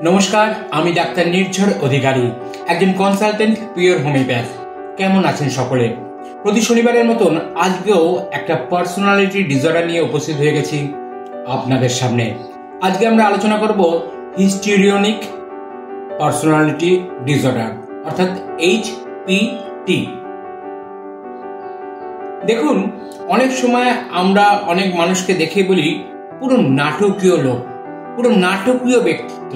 নমস্কার, আমি ডাক্তার নির্ঝর অধিকারী, একজন কনসালটেন্ট পিওর হোমিওপ্যাথ। কেমন আছেন সকলে? প্রতি শনিবারের মতন আজকেও একটা পার্সোনালিটি ডিসঅর্ডার নিয়ে উপস্থিত হয়ে গেছি আপনাদের সামনে। আজকে আমরা আলোচনা করব হিস্টিরিওনিক পার্সোনালিটি ডিসঅর্ডার অর্থাৎ HPT। দেখুন, অনেক সময় আমরা অনেক মানুষকে দেখে বলি পুরো নাটকীয় লোক, পুরো নাটকীয় ব্যক্তিত্ব,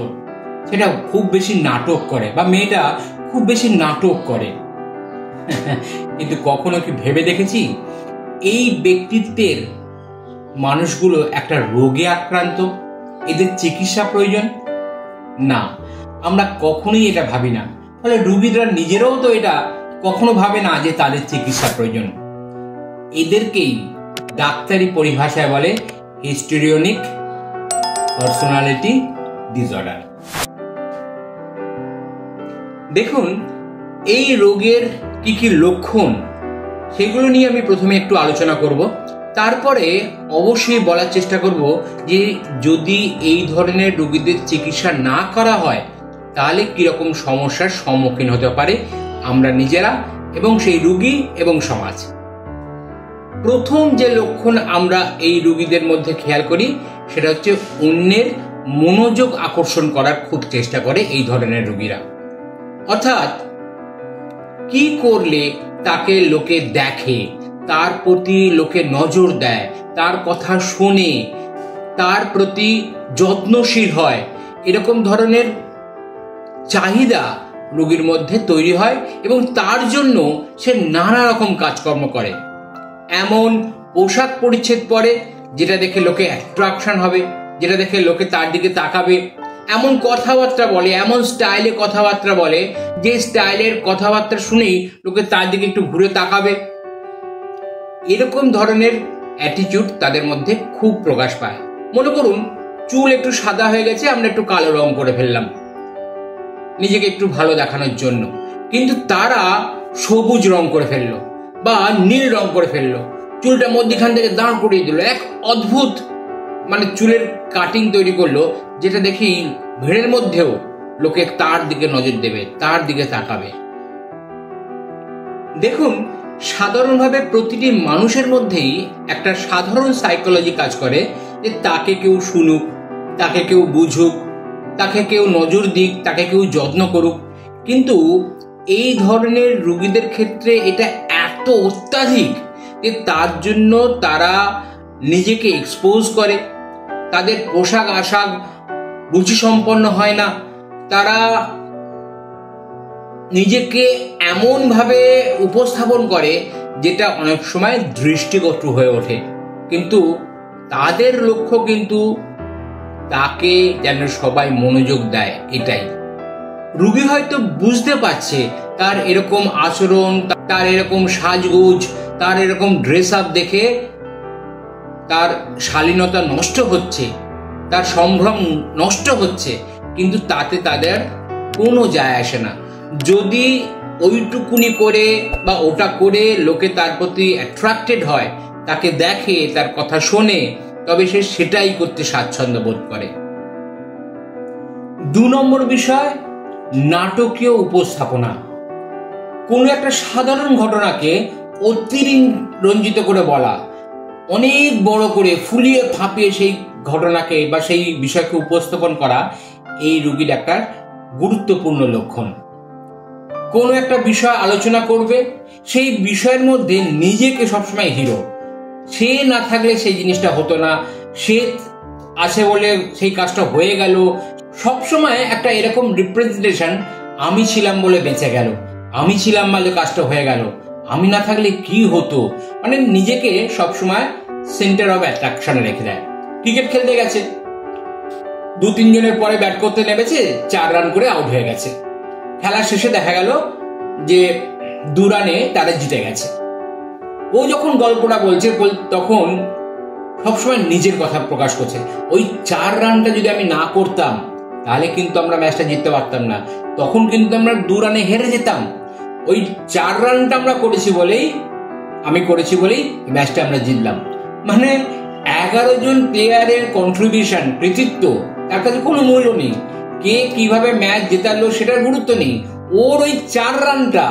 সেটা খুব বেশি নাটক করে বা মেয়েটা খুব বেশি নাটক করে। কিন্তু কখনো কি ভেবে দেখেছি এই ব্যক্তিত্বের মানুষগুলো একটা রোগে আক্রান্ত, এদের চিকিৎসা প্রয়োজন? না, আমরা কখনোই এটা ভাবি না। ফলে রোগীরা নিজেরাও তো এটা কখনো ভাবে না যে তাদের চিকিৎসা প্রয়োজন। এদেরকেই ডাক্তারি পরিভাষায় বলে হিস্টিরিওনিক পার্সোনালিটি ডিসঅর্ডার। দেখুন, এই রোগের কি কি লক্ষণ সেগুলো নিয়ে আমি প্রথমে একটু আলোচনা করব। তারপরে অবশ্যই বলার চেষ্টা করব যে যদি এই ধরনের রোগীদের চিকিৎসা না করা হয় তাহলে কিরকম সমস্যার সম্মুখীন হতে পারে আমরা নিজেরা এবং সেই রোগী এবং সমাজ। প্রথম যে লক্ষণ আমরা এই রোগীদের মধ্যে খেয়াল করি সেটা হচ্ছে অন্যের মনোযোগ আকর্ষণ করার খুব চেষ্টা করে এই ধরনের রোগীরা। অর্থাৎ কি করলে তাকে লোকে দেখে, তার প্রতি লোকে নজর দেয়, তার কথা শোনে, তার প্রতি যত্নশীল হয়, এরকম ধরনের চাহিদা রোগীর মধ্যে তৈরি হয় এবং তার জন্য সে নানা রকম কাজকর্ম করে। এমন পোশাক পরিচ্ছদ পরে যেটা দেখে লোকে অ্যাট্রাকশন হবে, যেটা দেখে লোকে তার দিকে তাকাবে, এমন কথাবার্তা বলে, এমন স্টাইলে কথাবার্তা বলে যে স্টাইলের কথাবার্তা শুনেই লোকে তার দিকে একটু ঘুরে তাকাবে। এরকম ধরনের অ্যাটিটিউড তাদের মধ্যে খুব প্রকাশ পায়। মনে করুন চুল একটু সাদা হয়ে গেছে, আমরা একটু কালো রং করে ফেললাম নিজেকে একটু ভালো দেখানোর জন্য, কিন্তু তারা সবুজ রং করে ফেললো বা নীল রং করে ফেললো, চুলটা মধ্যখান থেকে দাঁড় করিয়ে দিল, এক অদ্ভুত চুলের কাটিং তৈরি করলো যেটা দেখি ভিড়ের মধ্যেও লোকে তার দিকে নজর দেবে, তার দিকে তাকাবে। দেখুন, সাধারণভাবে প্রতিটি মানুষের মধ্যেই একটা সাধারণ সাইকোলজি কাজ করে যে তাকে কেউ শুনুক, তাকে কেউ বুঝুক, তাকে কেউ নজর দিক, তাকে কেউ যত্ন করুক। কিন্তু এই ধরনের রোগীদের ক্ষেত্রে এটা এত অত্যাধিক যে তার জন্য তারা নিজেকে এক্সপোজ করে, তাদের পোশাক আশাক রুচিসম্পন্ন হয় না, তারা নিজেকে এমন ভাবে উপস্থাপন করে যেটা অনেক সময় দৃষ্টিকটু হয়ে ওঠে। কিন্তু তাদের লক্ষ্য কিন্তু তাকে যেন সবাই মনোযোগ দেয়, এটাই। রোগী হয়তো বুঝতে পারছে তার এরকম আচরণ, তার এরকম সাজগোজ, তার এরকম ড্রেস আপ দেখে তার শালীনতা নষ্ট হচ্ছে, তার সম্ভ্রম নষ্ট হচ্ছে, কিন্তু তাতে তাদের কোনো যায় আসে না। যদি ওইটুকুনি করে বা ওটা করে লোকে তার প্রতি অ্যাট্রাক্টেড হয়, তাকে দেখে, তার কথা শোনে, তবে সে সেটাই করতে স্বাচ্ছন্দ্য বোধ করে। 2 নম্বর বিষয়, নাটকীয় উপস্থাপনা। কোনো একটা সাধারণ ঘটনাকে অতিরঞ্জিত করে বলা, অনেক বড় করে ফুলিয়ে ফাঁপিয়ে সেই ঘটনাকে বা সেই বিষয়কে উপস্থাপন করা এই রোগীর একটা গুরুত্বপূর্ণ লক্ষণ। কোনো একটা বিষয় আলোচনা করবে, সেই বিষয়ের মধ্যে নিজেকে সবসময় হিরো, সে না থাকলে সেই জিনিসটা হতো না, সে আছে বলে সেই কাজটা হয়ে গেল, সবসময় একটা এরকম রিপ্রেজেন্টেশন, আমি ছিলাম বলে বেঁচে গেল, আমি ছিলাম বলে কাজটা হয়ে গেল, আমি না থাকলে কি হতো, নিজেকে সবসময় সেন্টার অফ অ্যাট্রাকশনে রেখে দেয়। ক্রিকেট খেলতে গেছে, 2-3 জনের পরে ব্যাট করতে নেমেছে, 4 রান করে আউট হয়ে গেছে। খেলার শেষে দেখা গেল যে 2 রানে তারা জিতে গেছে। ও যখন গল্পটা বলছে তখন সবসময় নিজের কথা প্রকাশ করছে, ওই 4 রানটা যদি আমি না করতাম তাহলে কিন্তু আমরা ম্যাচটা জিততে পারতাম না, তখন কিন্তু আমরা 2 রানে হেরে যেতাম। ওই 4 রানটা আমরা করেছি বলেই ম্যাচটা আমরা জিতলাম। 11 জন প্লেয়ারের কন্ট্রিবিউশন, কৃতিত্ব, তার কাছে কোনো মূল্য নেই। কে কিভাবে ম্যাচ জেতালো সেটার গুরুত্ব নেই, ওর ওই 4 রানটা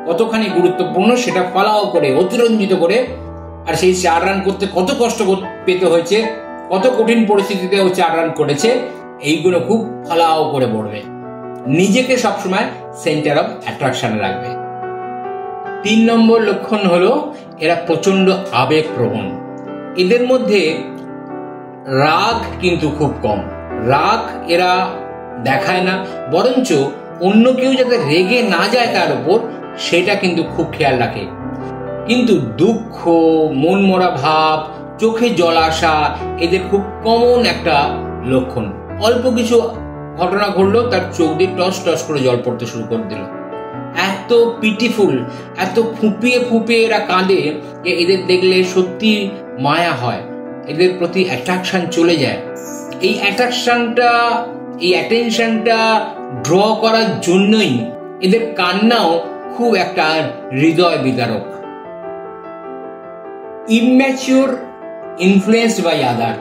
কতখানি গুরুত্বপূর্ণ সেটা ফলাও করে অতিরঞ্জিত করে, আর সেই 4 রান করতে কত কষ্ট পেতে হয়েছে, কত কঠিন পরিস্থিতিতে ও 4 রান করেছে, এইগুলো খুব ফলাও করে পড়বে। নিজেকে সবসময় সেন্টার অফ অ্যাট্রাকশনে রাখবে। 3 নম্বর লক্ষণ হলো এরা প্রচন্ড আবেগপ্রবণ। এদের মধ্যে রাগ কিন্তু খুব কম, রাগ এরা দেখায় না, বরঞ্চ অন্য কেউ যাতে রেগে না যায় তার উপর সেটা কিন্তু খুব খেয়াল রাখে। কিন্তু দুঃখ, মনমরা ভাব, চোখে জল আসা এদের খুব কমন একটা লক্ষণ। অল্প কিছু ঘটনা ঘটলো, তার চোখ দিয়ে টস টস করে জল পড়তে শুরু করে দিল। এত পিটিফুল, এত ফুপিয়ে ফুপিয়ে এরা কাঁদে যে এদের দেখলে সত্যি মায়া হয়, এদের প্রতি অ্যাট্রাকশন চলে যায়। এই অ্যাট্রাকশনটা, এই অ্যাটেনশনটা ড্র করার জন্যই এদের কান্নাও খুব একটা হৃদয় বিদারক। Immature, influenced by other.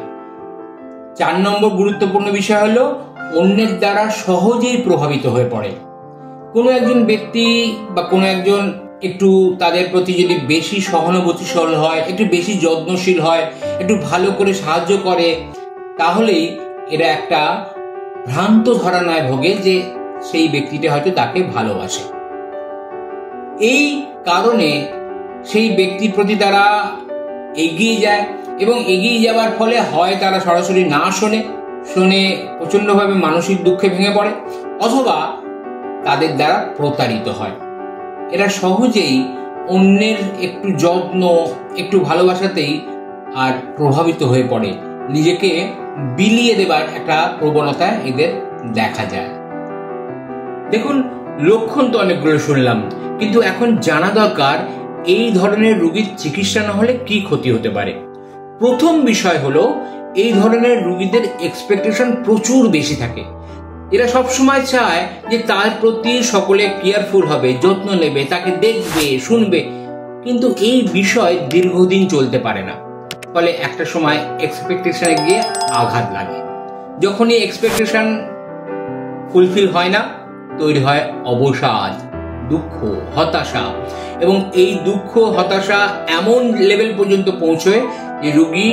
4 নম্বর গুরুত্বপূর্ণ বিষয় হলো অন্যের দ্বারা সহজেই প্রভাবিত হয়ে পড়ে। কোনো একজন ব্যক্তি বা কোনো একজন একটু তাদের প্রতি যদি বেশি সহানুভূতিশীল হয়, একটু বেশি যত্নশীল হয়, একটু ভালো করে সাহায্য করে, তাহলেই এরা একটা ভ্রান্ত ধারণায় ভোগে যে সেই ব্যক্তিটা হয়তো তাকে ভালোবাসে। এই কারণে সেই ব্যক্তির প্রতি তারা এগিয়ে যায়, এবং এগিয়ে যাওয়ার ফলে হয় তারা সরাসরি না শোনে প্রচন্ডভাবে মানসিক দুঃখে ভেঙে পড়ে, অথবা তাদের দ্বারা প্রতারিত হয়। এরা সহজেই অন্যের একটু যত্ন, একটু ভালোবাসাতেই আর প্রভাবিত হয়ে পড়ে, নিজেকে বিলিয়ে দেবার একটা প্রবণতা এদের দেখা যায়। দেখুন, লক্ষণ তো অনেকগুলো শুনলাম, কিন্তু এখন জানা দরকার এই ধরনের রোগীর চিকিৎসা না হলে কি ক্ষতি হতে পারে। প্রথম বিষয় হলো এই ধরনের রোগীদের এক্সপেকটেশন প্রচুর বেশি থাকে। এরা সবসময় চায় যে তার প্রতি সকলে কেয়ারফুল হবে, যত্ন নেবে, তাকে দেখবে, শুনবে, কিন্তু এই বিষয় দীর্ঘদিন চলতে পারে না। ফলে একটা সময় এক্সপেকটেশনে গিয়ে আঘাত লাগে। যখনই এক্সপেকটেশন ফুলফিল হয় না, তৈরি হয় অবসাদ, দুঃখ, হতাশা, এবং এই দুঃখ হতাশা এমন লেভেল পর্যন্ত পৌঁছয় যে রোগী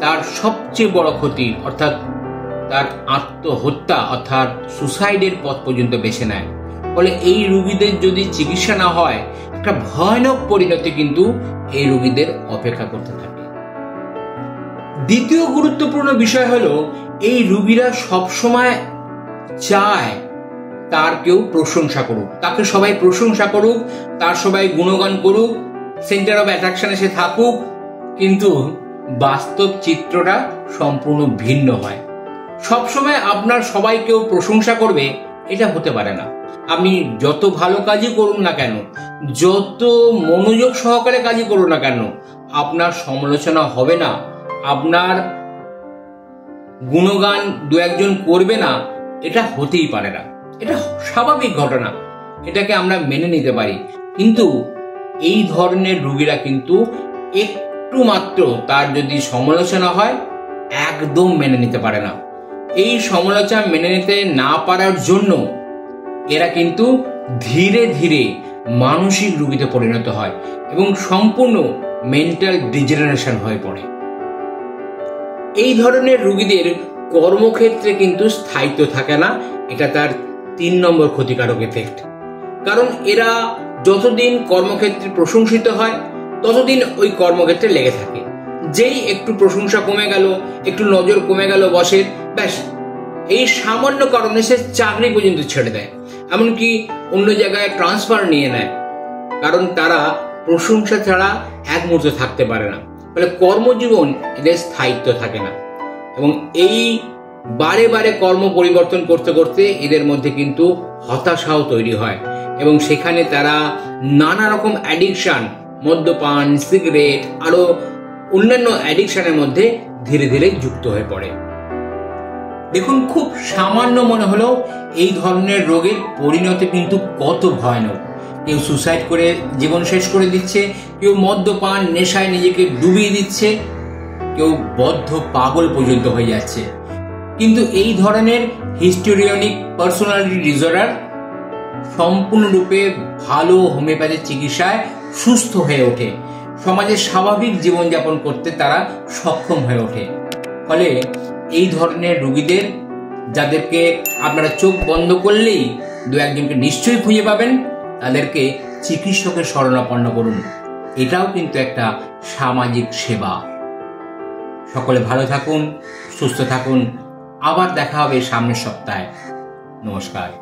তার সবচেয়ে বড় ক্ষতি অর্থাৎ তার আত্মহত্যা অর্থাৎ সুসাইডের পথ পর্যন্ত বেছে নেয়। ফলে এই রোগীদের যদি চিকিৎসা না হয়, একটা ভয়ানক পরিণতি কিন্তু এই রোগীদের অপেক্ষা করতে থাকে। দ্বিতীয় গুরুত্বপূর্ণ বিষয় হলো এই রোগীরা সবসময় চায় তার কেউ প্রশংসা করুক, তাকে সবাই প্রশংসা করুক, তার সবাই গুণগান করুক, সেন্টার অফ অ্যাট্রাকশনে সে থাকুক, কিন্তু বাস্তব চিত্রটা সম্পূর্ণ ভিন্ন হয়। সবসময় আপনার সবাই কেউ প্রশংসা করবে এটা হতে পারে না। আপনি যত ভালো কাজই করুন না কেন, যত মনোযোগ সহকারে কাজই করুন না কেন, আপনার সমালোচনা হবে না, আপনার গুণগান দু একজন করবে না, এটা হতেই পারে না। এটা স্বাভাবিক ঘটনা, এটাকে আমরা মেনে নিতে পারি। কিন্তু এই ধরনের রোগীরা কিন্তু একটু মাত্র তার যদি সমালোচনা হয় একদম মেনে নিতে পারে না। এই সমালোচনা মেনে নিতে না পারার জন্য এরা কিন্তু ধীরে ধীরে মানসিক রোগীতে পরিণত হয় এবং সম্পূর্ণ মেন্টাল ডিজেনারেশন হয়ে পড়ে। এই ধরনের রোগীদের কর্মক্ষেত্রে কিন্তু স্থায়িত্ব থাকে না, এটা তার 3 নম্বর ক্ষতিকারক এফেক্ট। কারণ এরা যতদিন কর্মক্ষেত্রে প্রশংসিত হয় ততদিন ওই কর্মক্ষেত্রে লেগে থাকে। যেই একটু প্রশংসা কমে গেল, একটু নজর কমে গেল বসের, ব্যাস এই সামান্য কারণে সে চাকরি পর্যন্ত ছেড়ে দেয়, এমনকি অন্য জায়গায় ট্রান্সফার নিয়ে নেয়, কারণ তারা প্রশংসা ছাড়া এক মুহূর্ত থাকতে পারে না। ফলে কর্মজীবন এদের স্থায়িত্ব থাকে না, এবং এই বারে বারে কর্ম পরিবর্তন করতে করতে এদের মধ্যে কিন্তু হতাশাও তৈরি হয়, এবং সেখানে তারা নানা রকম অ্যাডিকশন, মদ্যপান, সিগারেট, আরো অন্যান্য অ্যাডিকশনের মধ্যে ধীরে ধীরে যুক্ত হয়ে পড়ে। দেখুন, খুব সামান্য মনে হলো এই ধরনের রোগের পরিণতি কিন্তু কত ভয়ানক। কেউ সুসাইড করে জীবন শেষ করে দিচ্ছে, কেউ মদ্যপান নেশায় নিজেকে ডুবিয়ে দিচ্ছে, কেউ বদ্ধ পাগল পর্যন্ত হয়ে যাচ্ছে। কিন্তু এই ধরনের হিস্টোরিয়নিক পার্সোনালিটি ডিসঅর্ডার সম্পূর্ণরূপে ভালো হোমিওপ্যাথি চিকিৎসায় সুস্থ হয়ে ওঠে, সমাজে স্বাভাবিক জীবনযাপন করতে তারা সক্ষম হয়ে ওঠে। ফলে এই ধরনের রোগীদের, যাদেরকে আপনারা চোখ বন্ধ করলেই দু একজনকে নিশ্চয়ই খুঁজে পাবেন, তাদেরকে চিকিৎসকের শরণাপন্ন করুন। এটাও কিন্তু একটা সামাজিক সেবা। সকলে ভালো থাকুন, সুস্থ থাকুন। আবার দেখা হবে সামনের সপ্তাহে। নমস্কার।